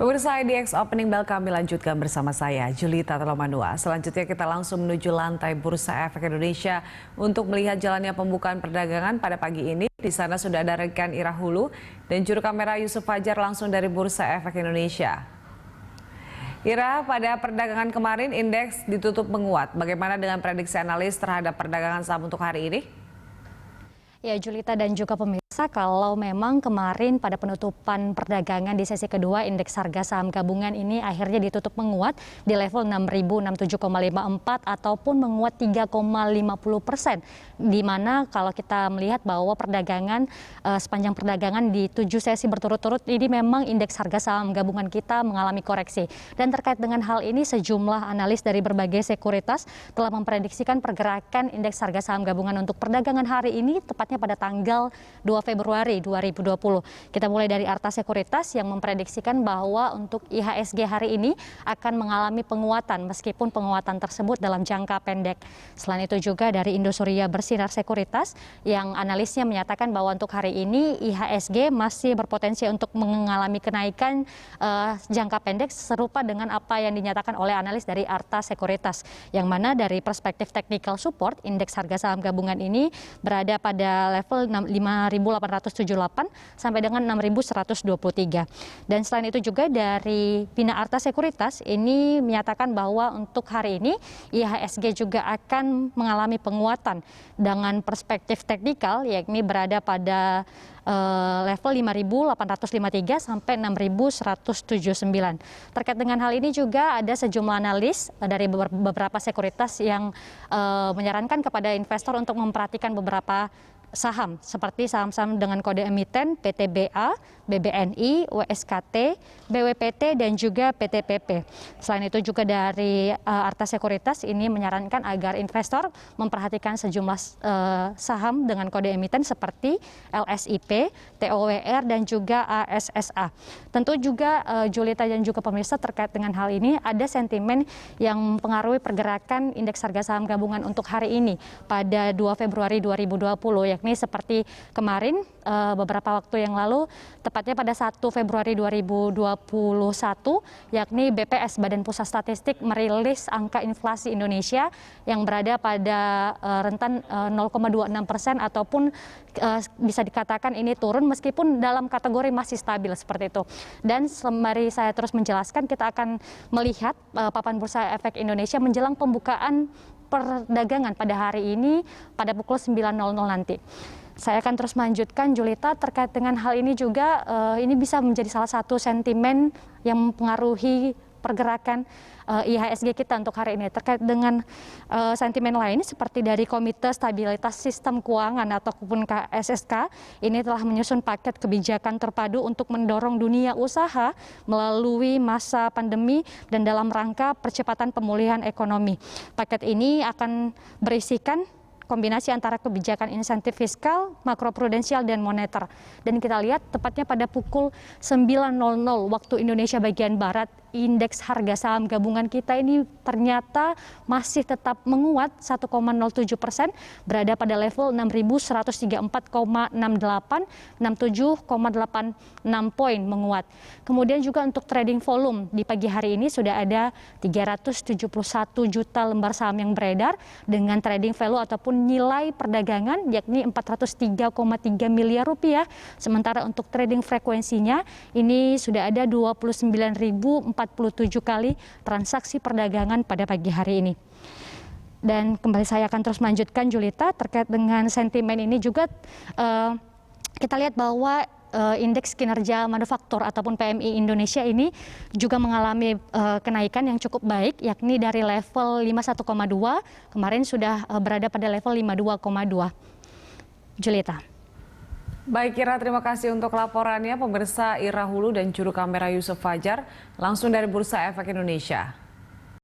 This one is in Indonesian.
Pemirsa IDX Opening Bell kami lanjutkan bersama saya, Julita Talomanua. Selanjutnya kita langsung menuju lantai Bursa Efek Indonesia untuk melihat jalannya pembukaan perdagangan pada pagi ini. Di sana sudah ada rekan Ira Hulu dan juru kamera Yusuf Fajar langsung dari Bursa Efek Indonesia. Ira, pada perdagangan kemarin indeks ditutup menguat. Bagaimana dengan prediksi analis terhadap perdagangan saham untuk hari ini? Ya, Julita dan juga pemirsa, kalau memang kemarin pada penutupan perdagangan di sesi kedua indeks harga saham gabungan ini akhirnya ditutup menguat di level 6.067,54 ataupun menguat 3,50%. Di mana kalau kita melihat bahwa perdagangan sepanjang perdagangan di 7 sesi berturut-turut ini memang indeks harga saham gabungan kita mengalami koreksi. Dan terkait dengan hal ini sejumlah analis dari berbagai sekuritas telah memprediksikan pergerakan indeks harga saham gabungan untuk perdagangan hari ini tepat pada tanggal 2 Februari 2020. Kita mulai dari Arta Sekuritas yang memprediksikan bahwa untuk IHSG hari ini akan mengalami penguatan meskipun penguatan tersebut dalam jangka pendek. Selain itu juga dari Indosuria Bersinar Sekuritas yang analisnya menyatakan bahwa untuk hari ini IHSG masih berpotensi untuk mengalami kenaikan jangka pendek serupa dengan apa yang dinyatakan oleh analis dari Arta Sekuritas. Yang mana dari perspektif technical support indeks harga saham gabungan ini berada pada level 5.878 sampai dengan 6.123. Dan selain itu juga dari Bina Arta Sekuritas ini menyatakan bahwa untuk hari ini IHSG juga akan mengalami penguatan dengan perspektif teknikal yakni berada pada level 5.853 sampai 6.179. Terkait dengan hal ini juga ada sejumlah analis dari beberapa sekuritas yang menyarankan kepada investor untuk memperhatikan beberapa saham seperti saham-saham dengan kode emiten PTBA, BBNI, WSKT, BWPT dan juga PTPP. Selain itu juga dari Arta Sekuritas ini menyarankan agar investor memperhatikan sejumlah saham dengan kode emiten seperti LSIP, TOWR dan juga ASSA. Tentu juga Julita dan juga pemirsa terkait dengan hal ini ada sentimen yang mempengaruhi pergerakan indeks harga saham gabungan untuk hari ini pada 2 Februari 2020 yakni seperti kemarin beberapa waktu yang lalu tepatnya pada 1 Februari 2021 yakni BPS Badan Pusat Statistik merilis angka inflasi Indonesia yang berada pada rentan 0,26% ataupun bisa dikatakan ini turun meskipun dalam kategori masih stabil seperti itu. Dan sembari saya terus menjelaskan kita akan melihat papan Bursa Efek Indonesia menjelang pembukaan perdagangan pada hari ini pada pukul 9.00 nanti. Saya akan terus melanjutkan Julita terkait dengan hal ini juga ini bisa menjadi salah satu sentimen yang mempengaruhi pergerakan IHSG kita untuk hari ini. Terkait dengan sentimen lain seperti dari Komite Stabilitas Sistem Keuangan ataupun KSSK ini telah menyusun paket kebijakan terpadu untuk mendorong dunia usaha melalui masa pandemi dan dalam rangka percepatan pemulihan ekonomi. Paket ini akan berisikan kombinasi antara kebijakan insentif fiskal, makroprudensial, dan moneter. Dan kita lihat tepatnya pada pukul 9.00 waktu Indonesia bagian Barat, indeks harga saham gabungan kita ini ternyata masih tetap menguat 1,07%, berada pada level 6.134,68, 67,86 poin menguat. Kemudian juga untuk trading volume di pagi hari ini sudah ada 371 juta lembar saham yang beredar dengan trading value ataupun nilai perdagangan yakni 403,3 miliar rupiah. Sementara untuk trading frekuensinya ini sudah ada 29.047 kali transaksi perdagangan pada pagi hari ini. Dan kembali saya akan terus melanjutkan Julita terkait dengan sentimen ini juga kita lihat bahwa indeks kinerja manufaktur ataupun PMI Indonesia ini juga mengalami kenaikan yang cukup baik yakni dari level 51,2 kemarin sudah berada pada level 52,2. Julita. Baik Ira, terima kasih untuk laporannya. Pemirsa, Ira Hulu dan juru kamera Yusuf Fajar langsung dari Bursa Efek Indonesia.